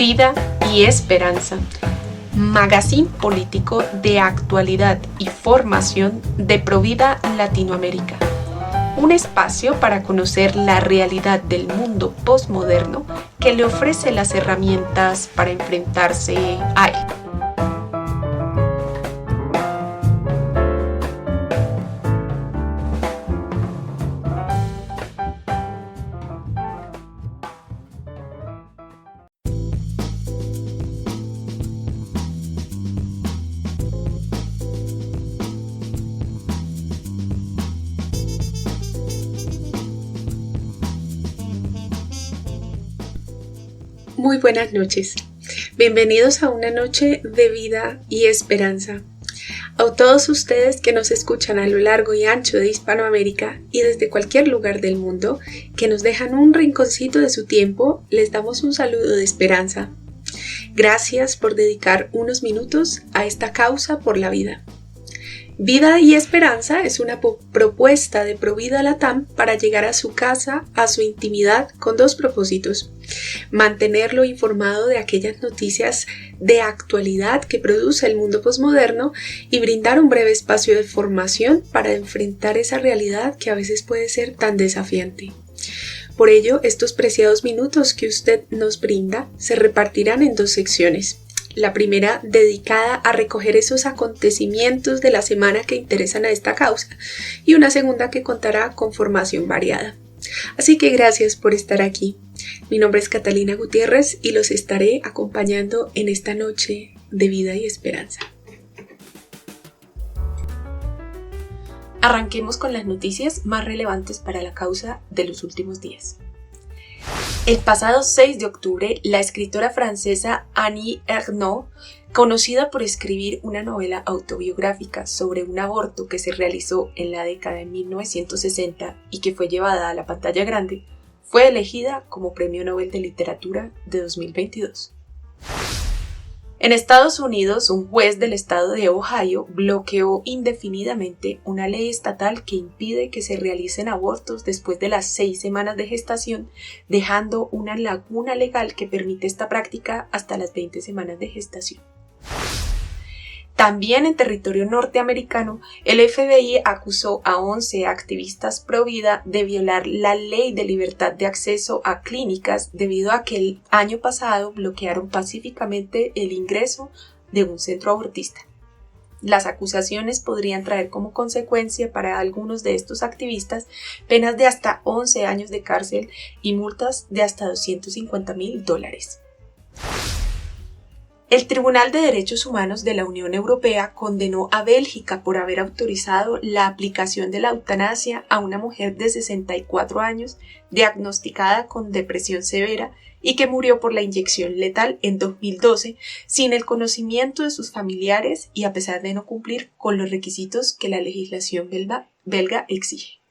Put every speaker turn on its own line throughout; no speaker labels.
Vida y Esperanza, magazine político de actualidad y formación de Provida Latinoamérica. Un espacio para conocer la realidad del mundo postmoderno que le ofrece las herramientas para enfrentarse a él. Muy buenas noches. Bienvenidos a una noche de vida y esperanza. A todos ustedes que nos escuchan a lo largo y ancho de Hispanoamérica y desde cualquier lugar del mundo, que nos dejan un rinconcito de su tiempo, les damos un saludo de esperanza. Gracias por dedicar unos minutos a esta causa por la vida. Vida y Esperanza es una propuesta de Provida Latam para llegar a su casa, a su intimidad, con dos propósitos: mantenerlo informado de aquellas noticias de actualidad que produce el mundo posmoderno y brindar un breve espacio de formación para enfrentar esa realidad que a veces puede ser tan desafiante. Por ello, estos preciados minutos que usted nos brinda se repartirán en dos secciones. La primera dedicada a recoger esos acontecimientos de la semana que interesan a esta causa y una segunda que contará con formación variada. Así que gracias por estar aquí. Mi nombre es Catalina Gutiérrez y los estaré acompañando en esta noche de vida y esperanza. Arranquemos con las noticias más relevantes para la causa de los últimos días. El pasado 6 de octubre, la escritora francesa Annie Ernaux, conocida por escribir una novela autobiográfica sobre un aborto que se realizó en la década de 1960 y que fue llevada a la pantalla grande, fue elegida como Premio Nobel de Literatura de 2022. En Estados Unidos, un juez del estado de Ohio bloqueó indefinidamente una ley estatal que impide que se realicen abortos después de las 6 semanas de gestación, dejando una laguna legal que permite esta práctica hasta las 20 semanas de gestación. También en territorio norteamericano, el FBI acusó a 11 activistas pro vida de violar la ley de libertad de acceso a clínicas debido a que el año pasado bloquearon pacíficamente el ingreso de un centro abortista. Las acusaciones podrían traer como consecuencia para algunos de estos activistas penas de hasta 11 años de cárcel y multas de hasta $250,000. El Tribunal de Derechos Humanos de la Unión Europea condenó a Bélgica por haber autorizado la aplicación de la eutanasia a una mujer de 64 años diagnosticada con depresión severa y que murió por la inyección letal en 2012 sin el conocimiento de sus familiares y a pesar de no cumplir con los requisitos que la legislación belga exige.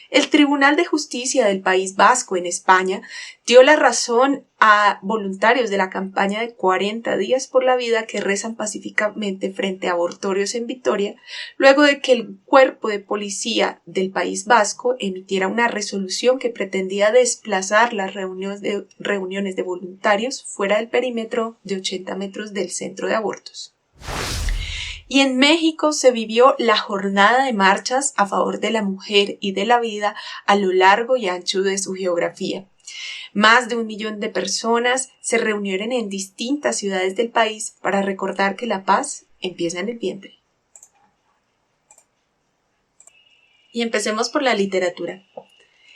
El Tribunal de Justicia del País Vasco en España dio la razón a voluntarios de la campaña de 40 días por la vida que rezan pacíficamente frente a abortorios en Vitoria, luego de que el cuerpo de policía del País Vasco emitiera una resolución que pretendía desplazar las reuniones de voluntarios fuera del perímetro de 80 metros del centro de abortos. Y en México se vivió la jornada de marchas a favor de la mujer y de la vida a lo largo y ancho de su geografía. Más de 1 millón de personas se reunieron en distintas ciudades del país para recordar que la paz empieza en el vientre. Y empecemos por la literatura.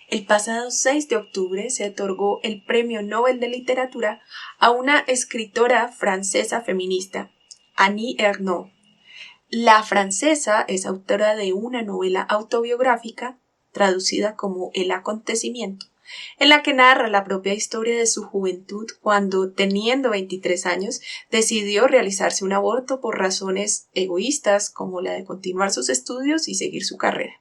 El pasado 6 de octubre se otorgó el Premio Nobel de Literatura a una escritora francesa feminista, Annie Ernaux. La francesa es autora de una novela autobiográfica, traducida como El acontecimiento, en la que narra la propia historia de su juventud cuando, teniendo 23 años, decidió realizarse un aborto por razones egoístas como la de continuar sus estudios y seguir su carrera.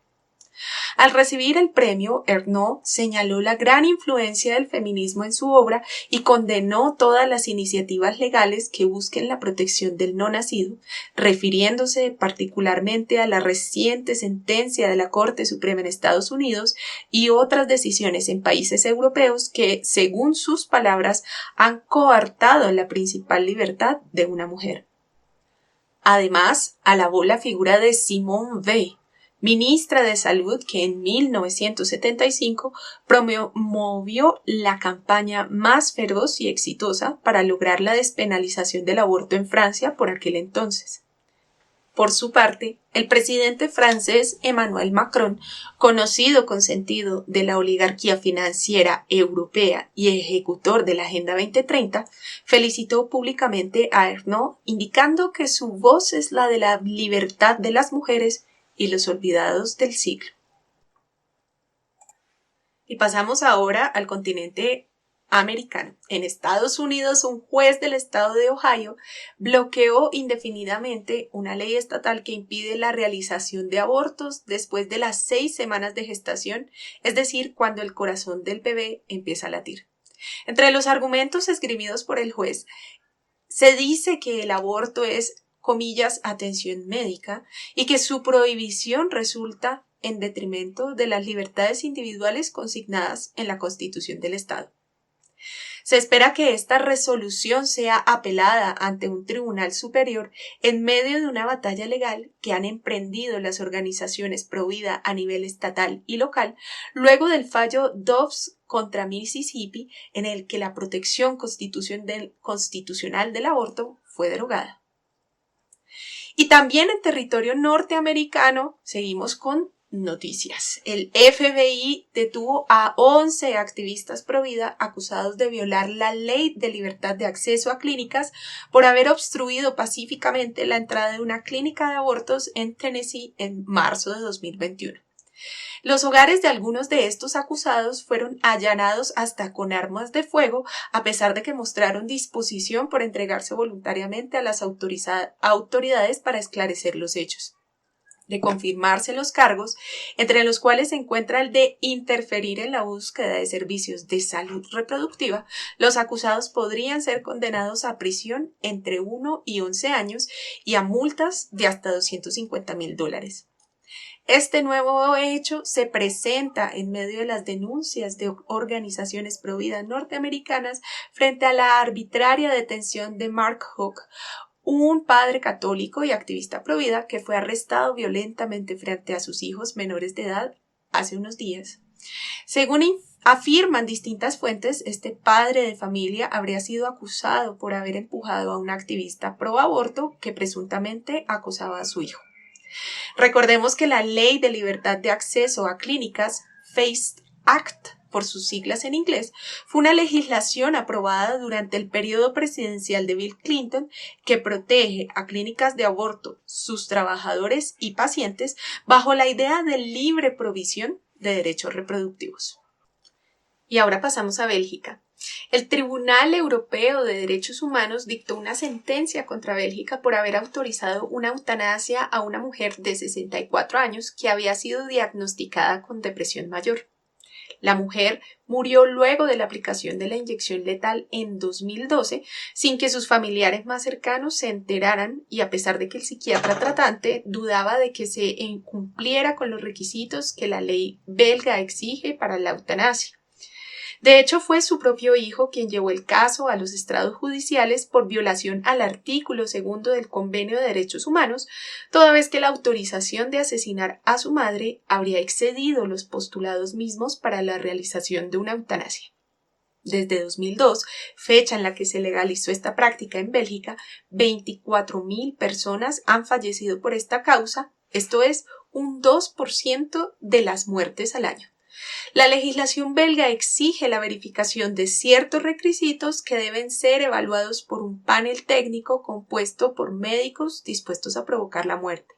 Al recibir el premio, Ernaux señaló la gran influencia del feminismo en su obra y condenó todas las iniciativas legales que busquen la protección del no nacido, refiriéndose particularmente a la reciente sentencia de la Corte Suprema en Estados Unidos y otras decisiones en países europeos que, según sus palabras, han coartado la principal libertad de una mujer. Además, alabó la figura de Simone Weil, ministra de Salud, que en 1975 promovió la campaña más feroz y exitosa para lograr la despenalización del aborto en Francia por aquel entonces. Por su parte, el presidente francés Emmanuel Macron, conocido consentido de la oligarquía financiera europea y ejecutor de la Agenda 2030, felicitó públicamente a Ernaux, indicando que su voz es la de la libertad de las mujeres y los olvidados del siglo. Y pasamos ahora al continente americano. En Estados Unidos, un juez del estado de Ohio bloqueó indefinidamente una ley estatal que impide la realización de abortos después de las 6 semanas de gestación, es decir, cuando el corazón del bebé empieza a latir. Entre los argumentos esgrimidos por el juez, se dice que el aborto es, comillas, atención médica y que su prohibición resulta en detrimento de las libertades individuales consignadas en la Constitución del Estado. Se espera que esta resolución sea apelada ante un tribunal superior en medio de una batalla legal que han emprendido las organizaciones pro vida a nivel estatal y local, luego del fallo Dobbs contra Mississippi, en el que la protección constitucional del aborto fue derogada. Y también en territorio norteamericano seguimos con noticias. El FBI detuvo a 11 activistas pro vida acusados de violar la ley de libertad de acceso a clínicas por haber obstruido pacíficamente la entrada de una clínica de abortos en Tennessee en marzo de 2021. Los hogares de algunos de estos acusados fueron allanados hasta con armas de fuego, a pesar de que mostraron disposición por entregarse voluntariamente a las autoridades para esclarecer los hechos. De confirmarse los cargos, entre los cuales se encuentra el de interferir en la búsqueda de servicios de salud reproductiva, los acusados podrían ser condenados a prisión entre 1 y 11 años y a multas de hasta $250,000. Este nuevo hecho se presenta en medio de las denuncias de organizaciones pro vida norteamericanas frente a la arbitraria detención de Mark Houck, un padre católico y activista pro vida que fue arrestado violentamente frente a sus hijos menores de edad hace unos días. Según afirman distintas fuentes, este padre de familia habría sido acusado por haber empujado a un activista pro aborto que presuntamente acosaba a su hijo. Recordemos que la Ley de Libertad de Acceso a Clínicas, FACE Act, por sus siglas en inglés, fue una legislación aprobada durante el periodo presidencial de Bill Clinton que protege a clínicas de aborto, sus trabajadores y pacientes bajo la idea de libre provisión de derechos reproductivos. Y ahora pasamos a Bélgica. El Tribunal Europeo de Derechos Humanos dictó una sentencia contra Bélgica por haber autorizado una eutanasia a una mujer de 64 años que había sido diagnosticada con depresión mayor. La mujer murió luego de la aplicación de la inyección letal en 2012 sin que sus familiares más cercanos se enteraran y a pesar de que el psiquiatra tratante dudaba de que se cumpliera con los requisitos que la ley belga exige para la eutanasia. De hecho, fue su propio hijo quien llevó el caso a los estrados judiciales por violación al artículo 2 del Convenio de Derechos Humanos, toda vez que la autorización de asesinar a su madre habría excedido los postulados mismos para la realización de una eutanasia. Desde 2002, fecha en la que se legalizó esta práctica en Bélgica, 24,000 personas han fallecido por esta causa, esto es, un 2% de las muertes al año. La legislación belga exige la verificación de ciertos requisitos que deben ser evaluados por un panel técnico compuesto por médicos dispuestos a provocar la muerte.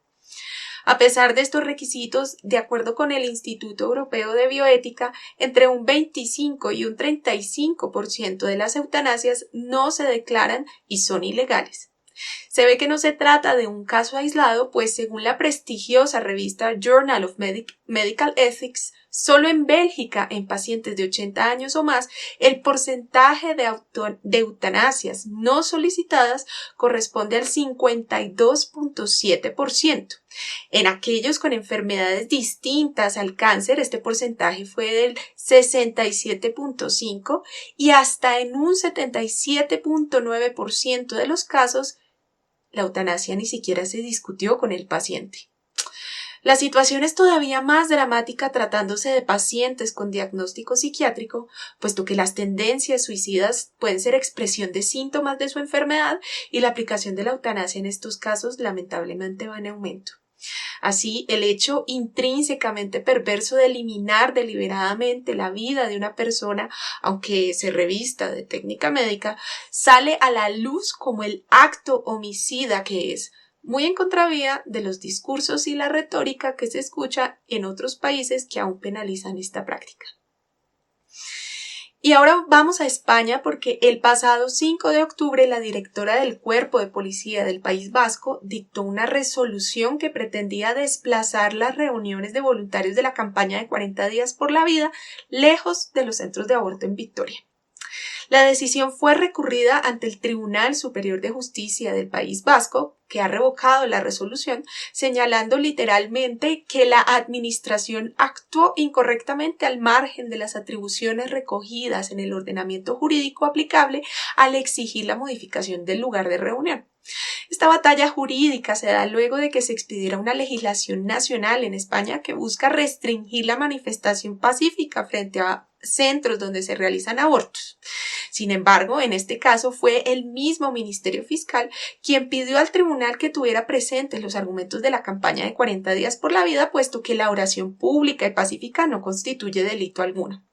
A pesar de estos requisitos, de acuerdo con el Instituto Europeo de Bioética, entre un 25 y un 35% de las eutanasias no se declaran y son ilegales. Se ve que no se trata de un caso aislado, pues según la prestigiosa revista Journal of Medical Ethics, solo en Bélgica, en pacientes de 80 años o más, el porcentaje de eutanasias no solicitadas corresponde al 52.7%. En aquellos con enfermedades distintas al cáncer, este porcentaje fue del 67.5% y hasta en un 77.9% de los casos, la eutanasia ni siquiera se discutió con el paciente. La situación es todavía más dramática tratándose de pacientes con diagnóstico psiquiátrico, puesto que las tendencias suicidas pueden ser expresión de síntomas de su enfermedad y la aplicación de la eutanasia en estos casos lamentablemente va en aumento. Así, el hecho intrínsecamente perverso de eliminar deliberadamente la vida de una persona, aunque se revista de técnica médica, sale a la luz como el acto homicida que es, muy en contravía de los discursos y la retórica que se escucha en otros países que aún penalizan esta práctica. Y ahora vamos a España porque el pasado 5 de octubre la directora del Cuerpo de Policía del País Vasco dictó una resolución que pretendía desplazar las reuniones de voluntarios de la campaña de 40 días por la vida lejos de los centros de aborto en Vitoria. La decisión fue recurrida ante el Tribunal Superior de Justicia del País Vasco, que ha revocado la resolución, señalando literalmente que la administración actuó incorrectamente al margen de las atribuciones recogidas en el ordenamiento jurídico aplicable al exigir la modificación del lugar de reunión. Esta batalla jurídica se da luego de que se expidiera una legislación nacional en España que busca restringir la manifestación pacífica frente a centros donde se realizan abortos. Sin embargo, en este caso fue el mismo Ministerio Fiscal quien pidió al tribunal que tuviera presentes los argumentos de la campaña de 40 días por la vida, puesto que la oración pública y pacífica no constituye delito alguno.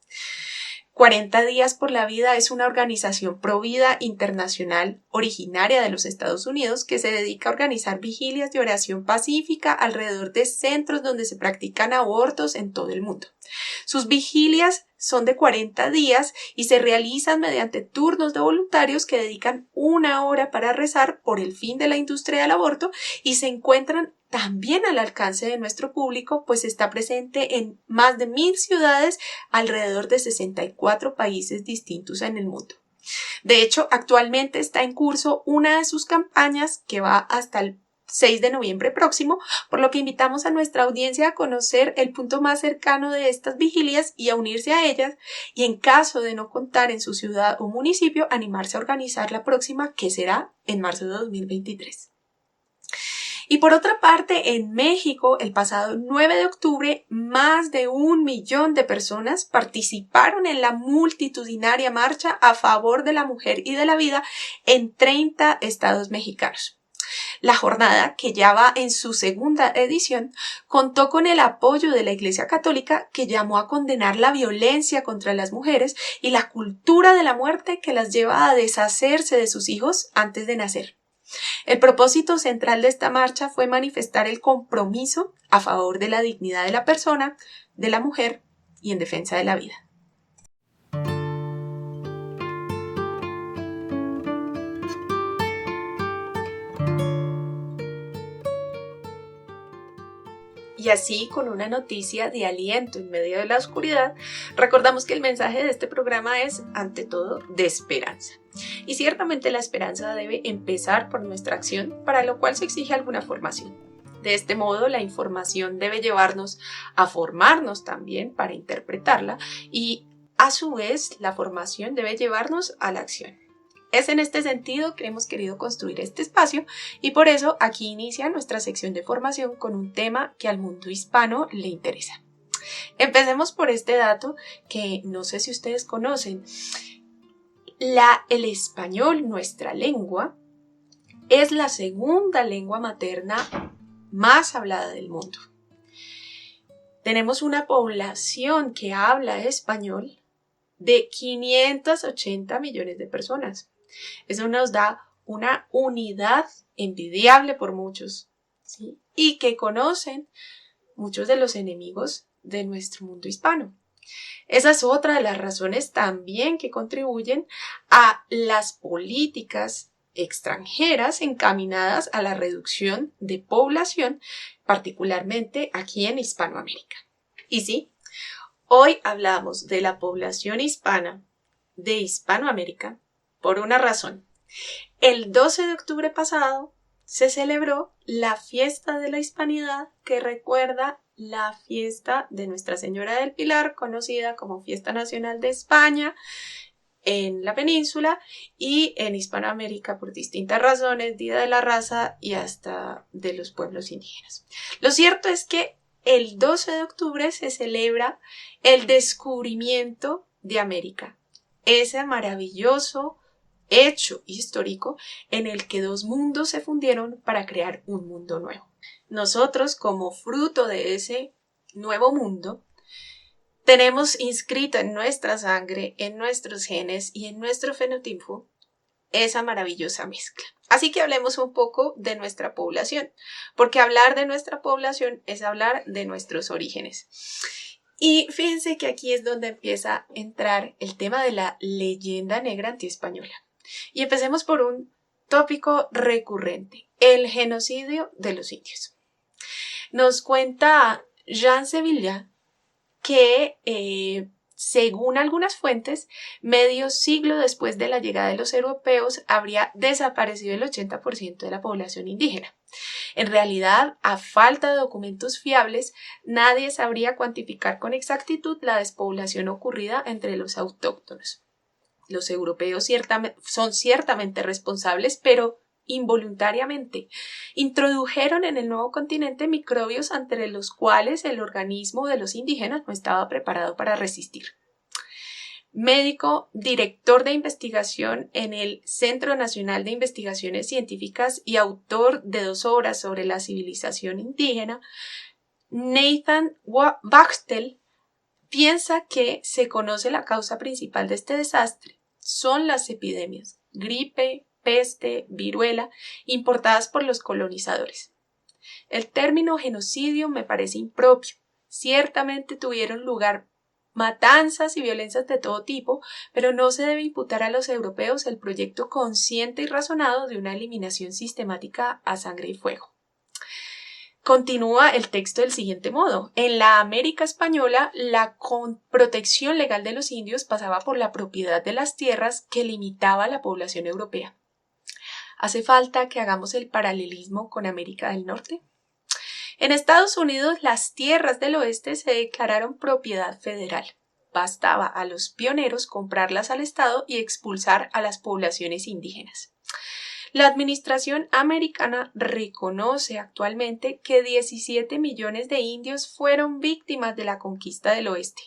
40 días por la vida es una organización provida internacional originaria de los Estados Unidos que se dedica a organizar vigilias de oración pacífica alrededor de centros donde se practican abortos en todo el mundo. Sus vigilias son de 40 días y se realizan mediante turnos de voluntarios que dedican 1 hora para rezar por el fin de la industria del aborto y se encuentran también al alcance de nuestro público, pues está presente en más de 1,000 ciudades alrededor de 64 países distintos en el mundo. De hecho, actualmente está en curso una de sus campañas que va hasta el 6 de noviembre próximo, por lo que invitamos a nuestra audiencia a conocer el punto más cercano de estas vigilias y a unirse a ellas y en caso de no contar en su ciudad o municipio, animarse a organizar la próxima que será en marzo de 2023. Y por otra parte, en México, el pasado 9 de octubre, más de 1 millón de personas participaron en la multitudinaria marcha a favor de la mujer y de la vida en 30 estados mexicanos. La jornada, que ya va en su segunda edición, contó con el apoyo de la Iglesia Católica, que llamó a condenar la violencia contra las mujeres y la cultura de la muerte que las lleva a deshacerse de sus hijos antes de nacer. El propósito central de esta marcha fue manifestar el compromiso a favor de la dignidad de la persona, de la mujer y en defensa de la vida. Y así, con una noticia de aliento en medio de la oscuridad, recordamos que el mensaje de este programa es, ante todo, de esperanza. Y ciertamente la esperanza debe empezar por nuestra acción, para lo cual se exige alguna formación. De este modo, la información debe llevarnos a formarnos también para interpretarla y, a su vez, la formación debe llevarnos a la acción. Es en este sentido que hemos querido construir este espacio y por eso aquí inicia nuestra sección de formación con un tema que al mundo hispano le interesa. Empecemos por este dato que no sé si ustedes conocen. El español, nuestra lengua, es la segunda lengua materna más hablada del mundo. Tenemos una población que habla español de 580 millones de personas. Eso nos da una unidad envidiable por muchos, ¿sí? Y que conocen muchos de los enemigos de nuestro mundo hispano. Esa es otra de las razones también que contribuyen a las políticas extranjeras encaminadas a la reducción de población, particularmente aquí en Hispanoamérica.
Y sí, hoy hablamos de la población hispana de Hispanoamérica por una razón. El 12 de octubre pasado se celebró la fiesta de la Hispanidad, que recuerda la fiesta de Nuestra Señora del Pilar, conocida como Fiesta Nacional de España en la península y en Hispanoamérica por distintas razones, Día de la Raza y hasta de los pueblos indígenas. Lo cierto es que el 12 de octubre se celebra el descubrimiento de América, ese maravilloso hecho histórico en el que dos mundos se fundieron para crear un mundo nuevo. Nosotros, como fruto de ese nuevo mundo, tenemos inscrita en nuestra sangre, en nuestros genes y en nuestro fenotipo esa maravillosa mezcla. Así que hablemos un poco de nuestra población, porque hablar de nuestra población es hablar de nuestros orígenes. Y fíjense que aquí es donde empieza a entrar el tema de la leyenda negra antiespañola. Y empecemos por un tópico recurrente, el genocidio de los indios. Nos cuenta Jean Sevilla que, según algunas fuentes, medio siglo después de la llegada de los europeos, habría desaparecido el 80% de la población indígena. En realidad, a falta de documentos fiables, nadie sabría cuantificar con exactitud la despoblación ocurrida entre los autóctonos. Los europeos son ciertamente responsables, pero involuntariamente. Introdujeron en el nuevo continente microbios ante los cuales el organismo de los indígenas no estaba preparado para resistir. Médico, director de investigación en el Centro Nacional de Investigaciones Científicas y autor de 2 obras sobre la civilización indígena, Nathan Bachtel piensa que se conoce la causa principal de este desastre. Son las epidemias, gripe, peste, viruela, importadas por los colonizadores. El término genocidio me parece impropio. Ciertamente tuvieron lugar matanzas y violencias de todo tipo, pero no se debe imputar a los europeos el proyecto consciente y razonado de una eliminación sistemática a sangre y fuego. Continúa el texto del siguiente modo. En la América española, la protección legal de los indios pasaba por la propiedad de las tierras que limitaba a la población europea. ¿Hace falta que hagamos el paralelismo con América del Norte? En Estados Unidos, las tierras del oeste se declararon propiedad federal. Bastaba a los pioneros comprarlas al Estado y expulsar a las poblaciones indígenas. La administración americana reconoce actualmente que 17 millones de indios fueron víctimas de la conquista del oeste.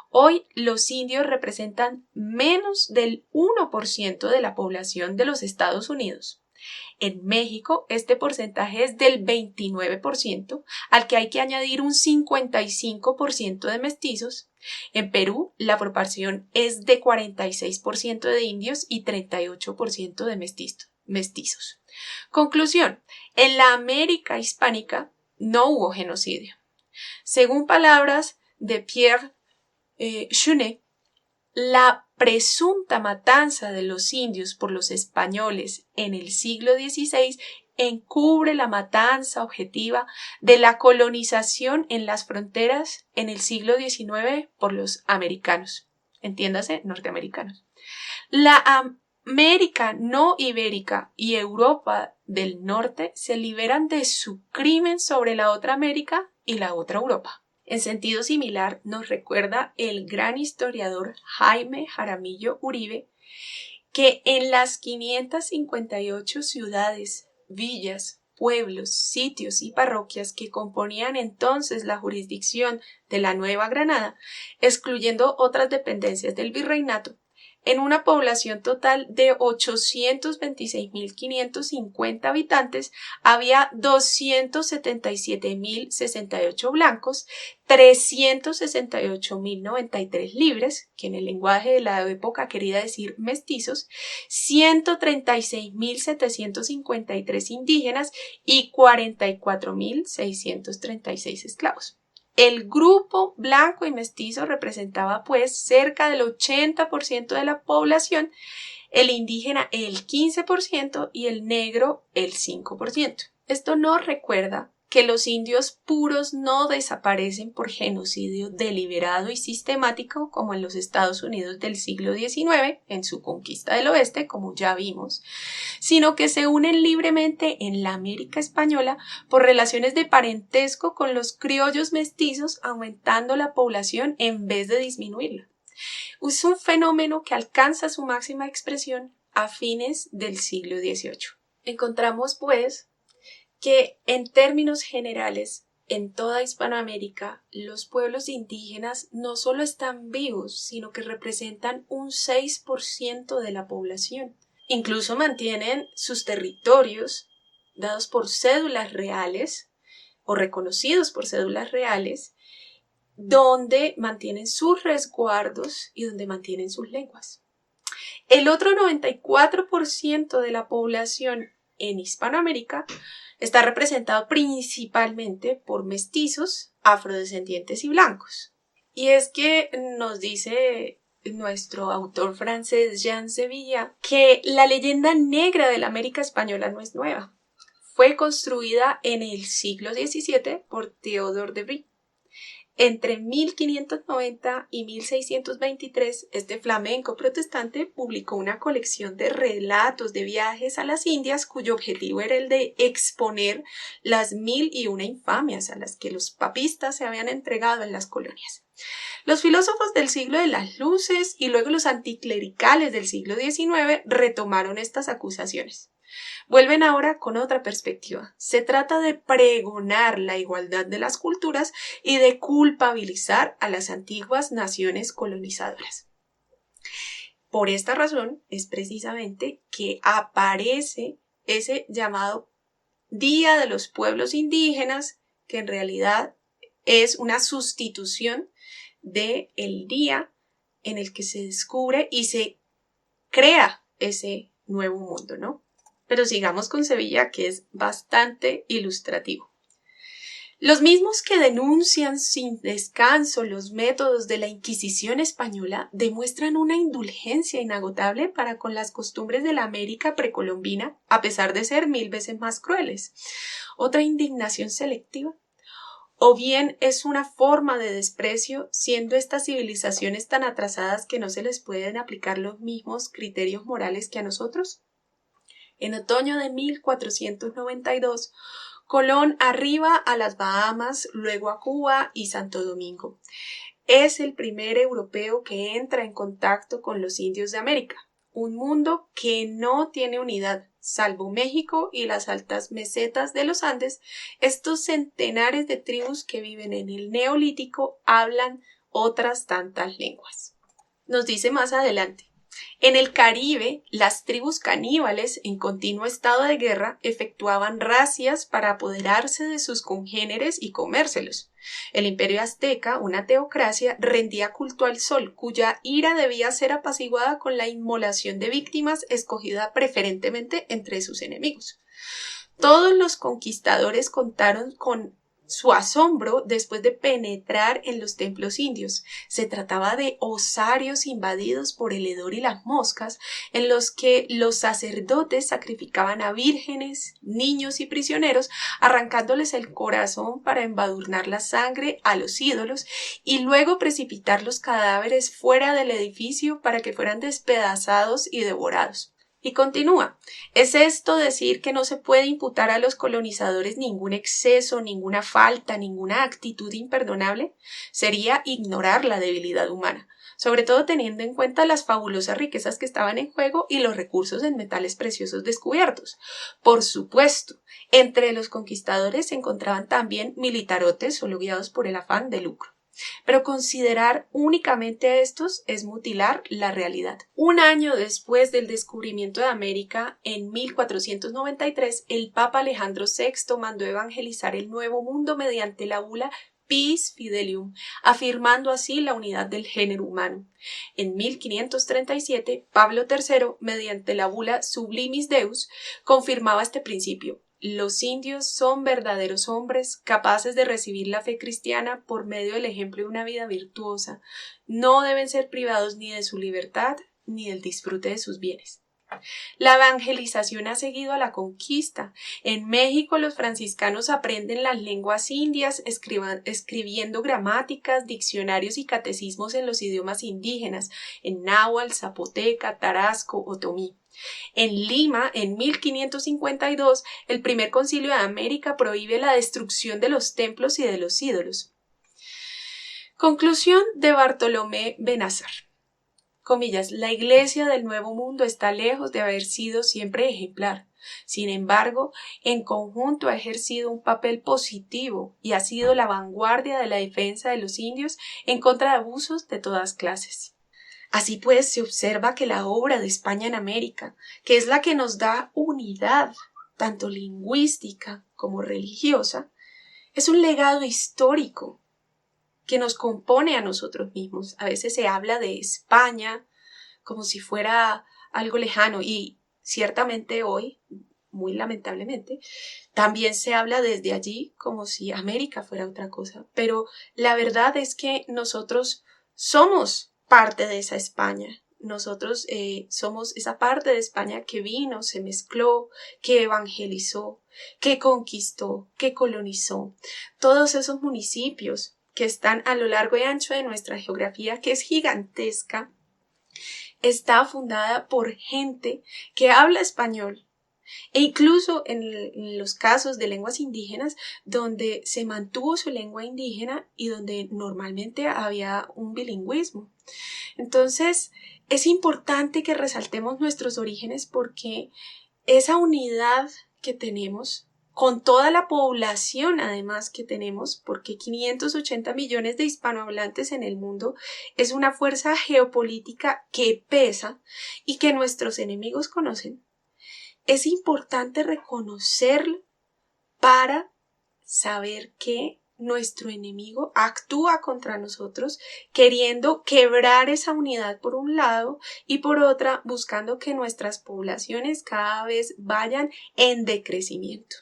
Hoy los indios representan menos del 1% de la población de los Estados Unidos. En México este porcentaje es del 29%, al que hay que añadir un 55% de mestizos. En Perú la proporción es de 46% de indios y 38% de mestizos. Conclusión, en la América hispánica no hubo genocidio. Según palabras de Pierre Jeunet, la presunta matanza de los indios por los españoles en el siglo XVI encubre la matanza objetiva de la colonización en las fronteras en el siglo XIX por los americanos, entiéndase, norteamericanos. La América no ibérica y Europa del Norte se liberan de su crimen sobre la otra América y la otra Europa. En sentido similar nos recuerda el gran historiador Jaime Jaramillo Uribe que en las 558 ciudades, villas, pueblos, sitios y parroquias que componían entonces la jurisdicción de la Nueva Granada, excluyendo otras dependencias del virreinato, en una población total de 826.550 habitantes, había 277.068 blancos, 368.093 libres, que en el lenguaje de la época quería decir mestizos, 136.753 indígenas y 44.636 esclavos. El grupo blanco y mestizo representaba pues cerca del 80% de la población, el indígena el 15% y el negro el 5%. Esto nos recuerda que los indios puros no desaparecen por genocidio deliberado y sistemático como en los Estados Unidos del siglo XIX, en su conquista del oeste, como ya vimos, sino que se unen libremente en la América española por relaciones de parentesco con los criollos mestizos, aumentando la población en vez de disminuirla. Es un fenómeno que alcanza su máxima expresión a fines del siglo XVIII. Encontramos, pues, que en términos generales, en toda Hispanoamérica, los pueblos indígenas no solo están vivos, sino que representan un 6% de la población. Incluso mantienen sus territorios dados por cédulas reales o reconocidos por cédulas reales, donde mantienen sus resguardos y donde mantienen sus lenguas. El otro 94% de la población en Hispanoamérica está representado principalmente por mestizos, afrodescendientes y blancos. Y es que nos dice nuestro autor francés Jean Sevilla que la leyenda negra de la América española no es nueva. Fue construida en el siglo XVII por Théodore de Brie. Entre 1590 y 1623, este flamenco protestante publicó una colección de relatos de viajes a las Indias cuyo objetivo era el de exponer las 1001 infamias a las que los papistas se habían entregado en las colonias. Los filósofos del siglo de las luces y luego los anticlericales del siglo XIX retomaron estas acusaciones. Vuelven ahora con otra perspectiva. Se trata de pregonar la igualdad de las culturas y de culpabilizar a las antiguas naciones colonizadoras. Por esta razón es precisamente que aparece ese llamado Día de los Pueblos Indígenas, que en realidad es una sustitución del día en el que se descubre y se crea ese nuevo mundo, ¿no? Pero sigamos con Sevilla, que es bastante ilustrativo. Los mismos que denuncian sin descanso los métodos de la Inquisición española demuestran una indulgencia inagotable para con las costumbres de la América precolombina, a pesar de ser 1000 veces más crueles. Otra indignación selectiva. O bien es una forma de desprecio, siendo estas civilizaciones tan atrasadas que no se les pueden aplicar los mismos criterios morales que a nosotros. En otoño de 1492, Colón arriba a las Bahamas, luego a Cuba y Santo Domingo. Es el primer europeo que entra en contacto con los indios de América, un mundo que no tiene unidad, salvo México y las altas mesetas de los Andes. Estos centenares de tribus que viven en el Neolítico hablan otras tantas lenguas. Nos dice más adelante. En el Caribe, las tribus caníbales en continuo estado de guerra efectuaban razias para apoderarse de sus congéneres y comérselos. El imperio azteca, una teocracia, rendía culto al sol, cuya ira debía ser apaciguada con la inmolación de víctimas escogida preferentemente entre sus enemigos. Todos los conquistadores contaron con su asombro después de penetrar en los templos indios. Se trataba de osarios invadidos por el hedor y las moscas, en los que los sacerdotes sacrificaban a vírgenes, niños y prisioneros, arrancándoles el corazón para embadurnar la sangre a los ídolos y luego precipitar los cadáveres fuera del edificio para que fueran despedazados y devorados. Y continúa. ¿Es esto decir que no se puede imputar a los colonizadores ningún exceso, ninguna falta, ninguna actitud imperdonable? Sería ignorar la debilidad humana, sobre todo teniendo en cuenta las fabulosas riquezas que estaban en juego y los recursos en metales preciosos descubiertos. Por supuesto, entre los conquistadores se encontraban también militarotes solo guiados por el afán de lucro. Pero considerar únicamente a estos es mutilar la realidad. Un año después del descubrimiento de América, en 1493, el Papa Alejandro VI mandó evangelizar el Nuevo Mundo mediante la bula Pis Fidelium, afirmando así la unidad del género humano. En 1537, Pablo III, mediante la bula Sublimis Deus, confirmaba este principio. Los indios son verdaderos hombres capaces de recibir la fe cristiana por medio del ejemplo de una vida virtuosa. No deben ser privados ni de su libertad ni del disfrute de sus bienes. La evangelización ha seguido a la conquista. En México los franciscanos aprenden las lenguas indias, escribiendo gramáticas, diccionarios y catecismos en los idiomas indígenas, en náhuatl, zapoteca, tarasco, otomí. En Lima, en 1552, el primer concilio de América prohíbe la destrucción de los templos y de los ídolos. Conclusión de Bartolomé Benacer. Comillas, la Iglesia del Nuevo Mundo está lejos de haber sido siempre ejemplar. Sin embargo, en conjunto ha ejercido un papel positivo y ha sido la vanguardia de la defensa de los indios en contra de abusos de todas clases. Así pues, se observa que la obra de España en América, que es la que nos da unidad, tanto lingüística como religiosa, es un legado histórico que nos compone a nosotros mismos. A veces se habla de España como si fuera algo lejano y ciertamente hoy, muy lamentablemente, también se habla desde allí como si América fuera otra cosa. Pero la verdad es que nosotros somos parte de esa España. Nosotros somos esa parte de España que vino, se mezcló, que evangelizó, que conquistó, que colonizó. Todos esos municipios que están a lo largo y ancho de nuestra geografía, que es gigantesca, está fundada por gente que habla español. E incluso en los casos de lenguas indígenas, donde se mantuvo su lengua indígena y donde normalmente había un bilingüismo. Entonces, es importante que resaltemos nuestros orígenes porque esa unidad que tenemos, con toda la población además que tenemos, porque 580 millones de hispanohablantes en el mundo es una fuerza geopolítica que pesa y que nuestros enemigos conocen. Es importante reconocerlo para saber que nuestro enemigo actúa contra nosotros queriendo quebrar esa unidad por un lado y por otra buscando que nuestras poblaciones cada vez vayan en decrecimiento.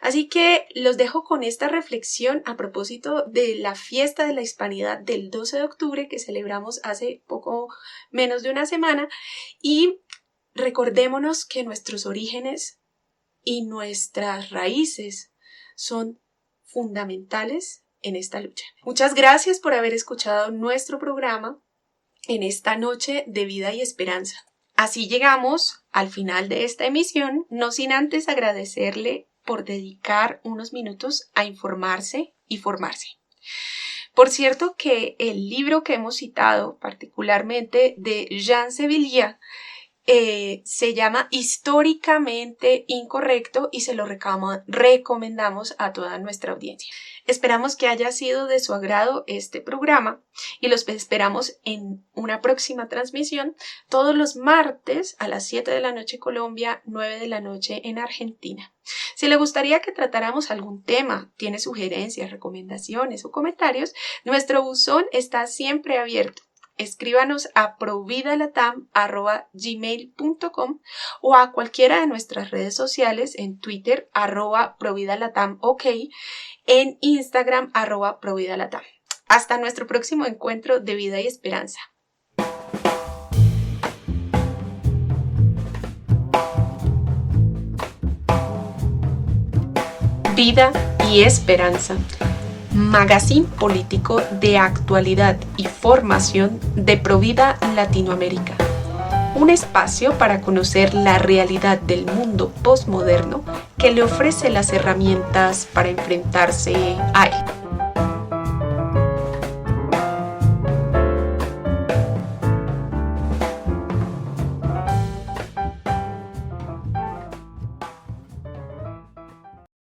Así que los dejo con esta reflexión a propósito de la fiesta de la Hispanidad del 12 de octubre que celebramos hace poco menos de una semana y recordémonos que nuestros orígenes y nuestras raíces son fundamentales en esta lucha. Muchas gracias por haber escuchado nuestro programa en esta noche de vida y esperanza. Así llegamos al final de esta emisión, no sin antes agradecerle por dedicar unos minutos a informarse y formarse. Por cierto que el libro que hemos citado, particularmente de Jean Sevilla, se llama Históricamente Incorrecto y se lo recomendamos a toda nuestra audiencia. Esperamos que haya sido de su agrado este programa y los esperamos en una próxima transmisión todos los martes a las 7 de la noche Colombia, 9 de la noche en Argentina. Si le gustaría que tratáramos algún tema, tiene sugerencias, recomendaciones o comentarios, nuestro buzón está siempre abierto. Escríbanos a providalatam@gmail.com o a cualquiera de nuestras redes sociales en Twitter @providalatamok, en Instagram @providalatam. Hasta nuestro próximo encuentro de vida y esperanza. Vida y esperanza. Magazine político de actualidad y formación de Provida Latinoamérica. Un espacio para conocer la realidad del mundo postmoderno que le ofrece las herramientas para enfrentarse a él.